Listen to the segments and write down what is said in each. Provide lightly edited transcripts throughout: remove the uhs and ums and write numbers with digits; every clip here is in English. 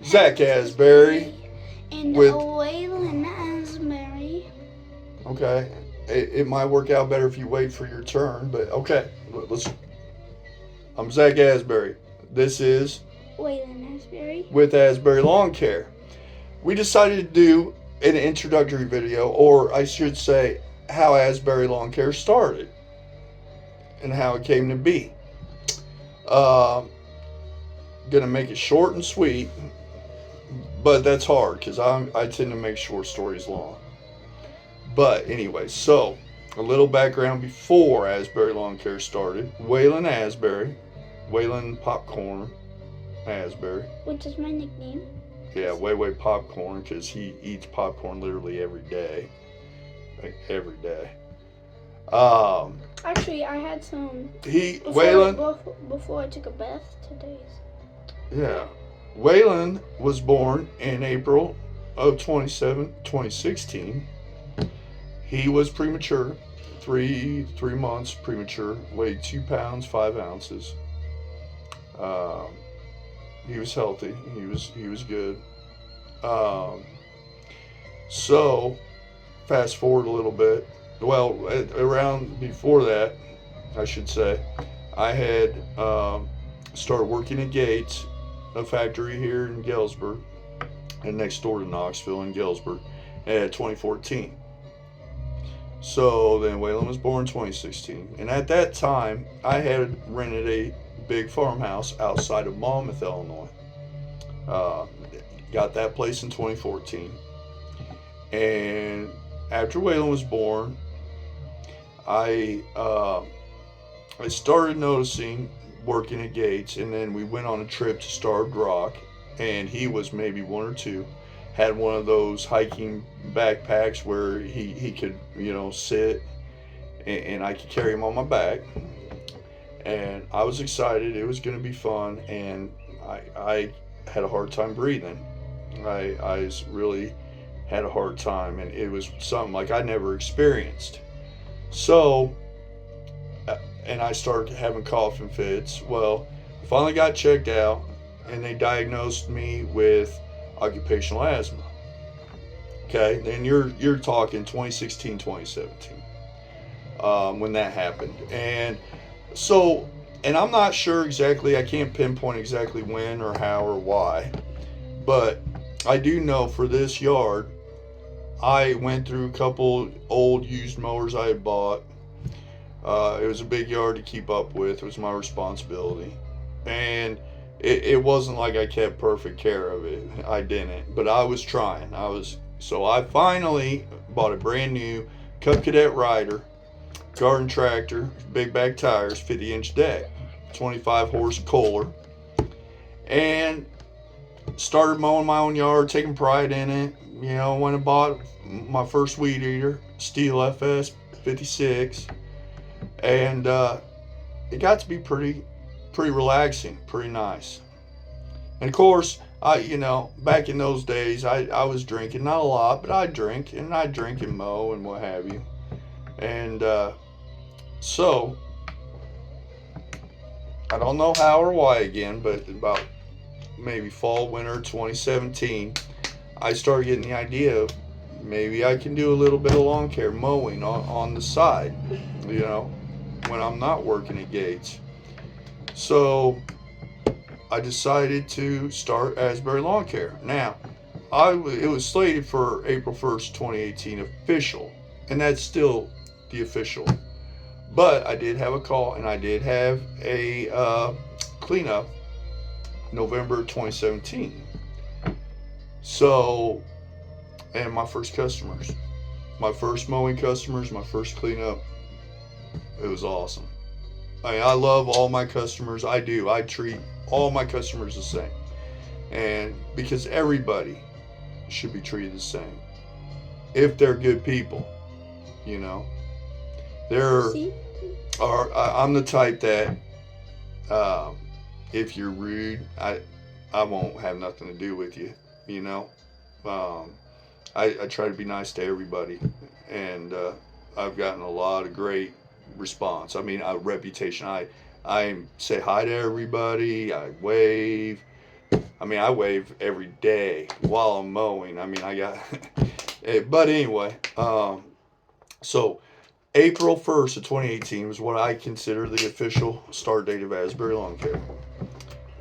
Zach Asbury and with. Waylon Asbury. Okay, it might work out better if you wait for your turn, but okay. Let's. I'm Zach Asbury. This is Waylon Asbury. with Asbury LawnCare. We decided to do an introductory video, or I should say, how Asbury LawnCare started and how it came to be. Uh, gonna make it short and sweet, but that's hard because I tend to make short stories long. But anyway, so a little background before Asbury Lawn Care started. Waylon Asbury, Waylon Popcorn Asbury. Which is my nickname. Yeah, Way Popcorn because he eats popcorn literally every day. Like every day. Actually, I had some before I took a bath today. Yeah. Waylon was born in April of 2016. He was premature, three months premature, weighed 2 pounds 5 ounces. Um, he was healthy. He was good. Um, so fast forward a little bit. Well, around before that, I should say, I had started working at Gates, a factory here in Galesburg, and next door to Knoxville in Galesburg, at 2014. So then Waylon was born in 2016. And at that time, I had rented a big farmhouse outside of Monmouth, Illinois. Uh, got that place in 2014. And after Waylon was born, I started noticing working at Gates, and then we went on a trip to Starved Rock, and he was maybe one or two. Had one of those hiking backpacks where he could, sit and I could carry him on my back. And I was excited. It was going to be fun. And I had a hard time breathing. I really had a hard time. And it was something like I never experienced. So, and I started having coughing fits. Well, I finally got checked out and they diagnosed me with occupational asthma. Okay, then you're talking 2016, 2017 when that happened, and so, and I'm not sure exactly. I can't pinpoint exactly when or how or why, but I do know for this yard, I went through a couple old used mowers I had bought. It was a big yard to keep up with. It was my responsibility, and it wasn't like I kept perfect care of it. I didn't, but I was trying. So I finally bought a brand new Cub Cadet Rider, garden tractor, big bag tires, 50-inch deck, 25 horse Kohler, and started mowing my own yard, taking pride in it. Went and bought my first weed eater, Steel FS 56, and it got to be pretty relaxing, pretty nice. And of course, back in those days, I was drinking, not a lot, but I'd drink and mow and what have you. And so, I don't know how or why again, but about maybe fall, winter 2017, I started getting the idea of maybe I can do a little bit of lawn care mowing on the side, when I'm not working at Gates. So I decided to start Asbury Lawn Care. Now, it was slated for April 1st, 2018 official, and that's still the official. But I did have a call, and I did have a cleanup November 2017. So, and my first customers, my first mowing customers, my first cleanup, it was awesome. I love all my customers. I do. I treat all my customers the same. And because everybody should be treated the same. If they're good people, you know. I'm the type that if you're rude, I won't have nothing to do with you, you know. Um, I try to be nice to everybody, and I've gotten a lot of great response. I mean, a reputation. I say hi to everybody. I wave. I mean, I wave every day while I'm mowing. I mean, I got. But anyway, so April 1st of 2018 was what I consider the official start date of Asbury LawnCare.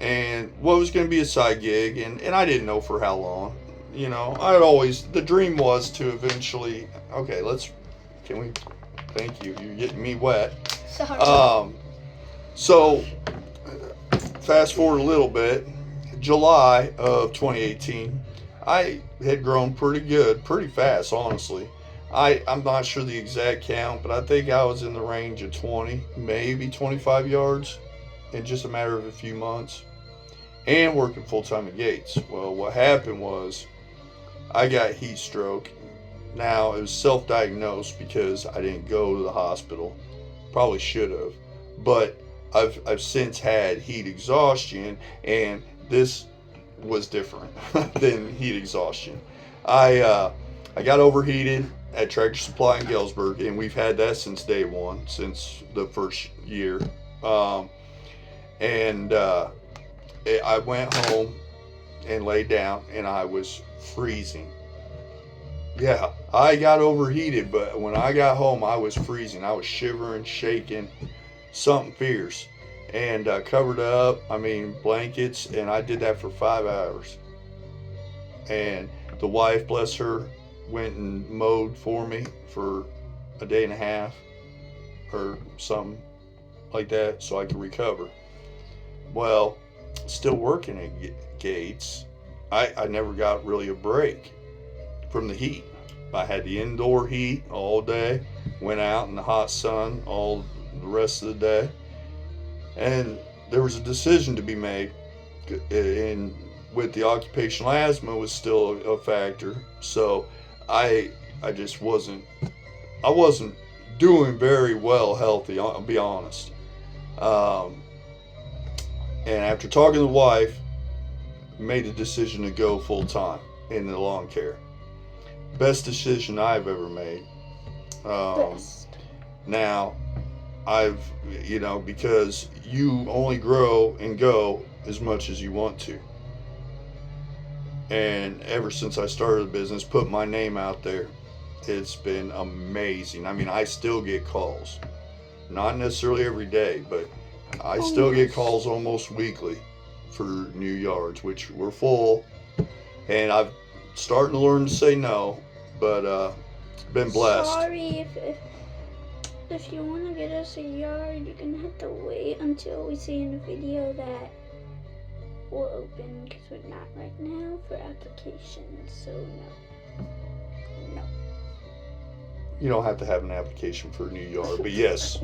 And what was going to be a side gig, and I didn't know for how long. You know, the dream was to eventually, okay, can we, thank you, you're getting me wet. Sorry. So, fast forward a little bit, July of 2018, I had grown pretty good, pretty fast, honestly. I'm not sure the exact count, but I think I was in the range of 20, maybe 25 yards in just a matter of a few months, and working full time at Gates. Well, what happened was I got heat stroke. Now, it was self diagnosed because I didn't go to the hospital. Probably should have. But I've since had heat exhaustion, and this was different than heat exhaustion. I got overheated at Tractor Supply in Galesburg, and we've had that since day one, since the first year. Um, and I went home and laid down, and I was freezing. Yeah, I got overheated, but when I got home, I was freezing. I was shivering, shaking, something fierce, and covered up. I mean, blankets, and I did that for 5 hours. And the wife, bless her, went and mowed for me for a day and a half or something like that so I could recover. Well, still working at Gates, I never got really a break from the heat. I had the indoor heat all day, went out in the hot sun all the rest of the day, and there was a decision to be made. And with the occupational asthma was still a factor, so I I just wasn't doing very well healthy. I'll be honest. Um, and after talking to the wife, made a decision to go full time in the lawn care. Best decision I've ever made. Best. Now, I've, because you only grow and go as much as you want to. And ever since I started the business, put my name out there, it's been amazing. I mean, I still get calls. Not necessarily every day, but I still get calls almost weekly for new yards, which were full. And I've starting to learn to say no, but been blessed. Sorry if you want to get us a yard, you're gonna have to wait until we see in the video that we're open, because we're not right now for applications. So no. You don't have to have an application for a new yard, but yes,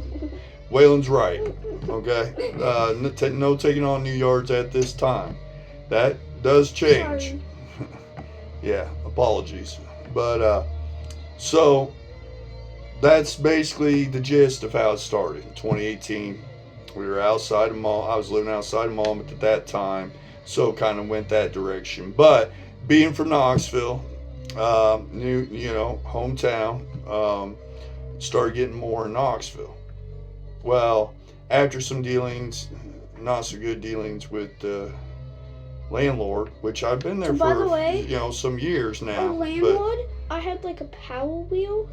Waylon's right. Okay, no taking on new yards at this time. That does change. Sorry. Yeah, apologies, but so that's basically the gist of how it started. In 2018, we were outside of mom. I was living outside of mom at that time, so kind of went that direction. But being from Knoxville, hometown, started getting more in Knoxville. Well, after some dealings, not so good dealings with the landlord, which I've been there So by the way, some years now. Our landlord, I had like a power wheel,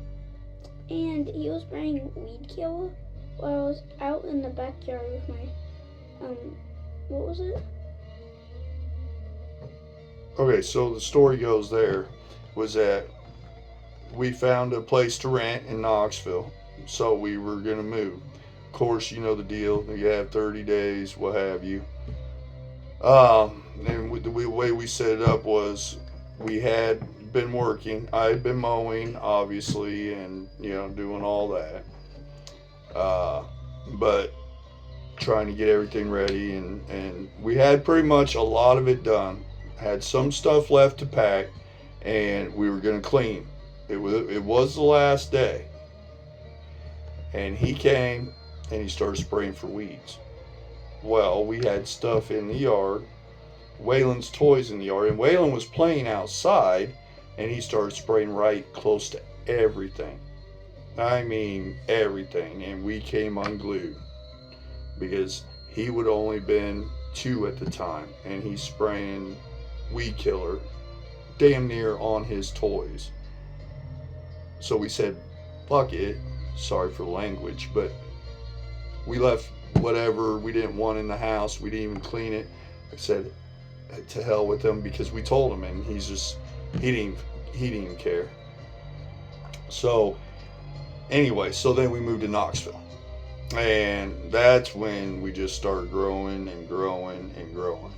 and he was spraying weed killer while I was out in the backyard with my, what was it? Okay, so the story goes there was that we found a place to rent in Knoxville, so we were going to move. Of course, you know the deal. You have 30 days, what have you. And the way we set it up was we had been working. I had been mowing, obviously, and doing all that. But trying to get everything ready, and we had pretty much a lot of it done. Had some stuff left to pack, and we were gonna clean. It was the last day, and he came and he started spraying for weeds. Well, we had stuff in the yard, Waylon's toys in the yard, and Waylon was playing outside, and he started spraying right close to everything. I mean everything, and we came unglued because he would only been 2 at the time, and he's spraying weed killer damn near on his toys. So we said, fuck it. Sorry for the language, but we left whatever we didn't want in the house. We didn't even clean it. I said, to hell with him, because we told him, and he didn't even care. So anyway, so then we moved to Knoxville, and that's when we just started growing and growing and growing.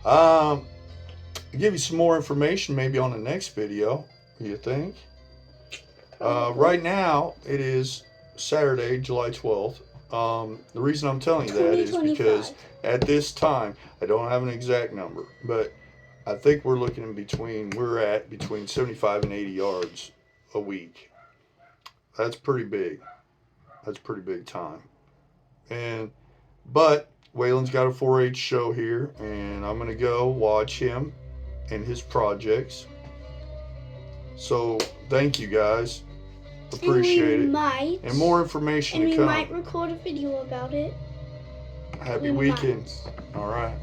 I'll give you some more information maybe on the next video. What do you think? Right now it is Saturday, July 12th. The reason I'm telling you that is because at this time, I don't have an exact number, but I think we're at between 75 and 80 yards a week. That's pretty big. That's pretty big time. But Waylon's got a 4-H show here, and I'm gonna go watch him and his projects. So thank you guys. Appreciate it. And more information to come. And we might record a video about it. Happy weekend. All right.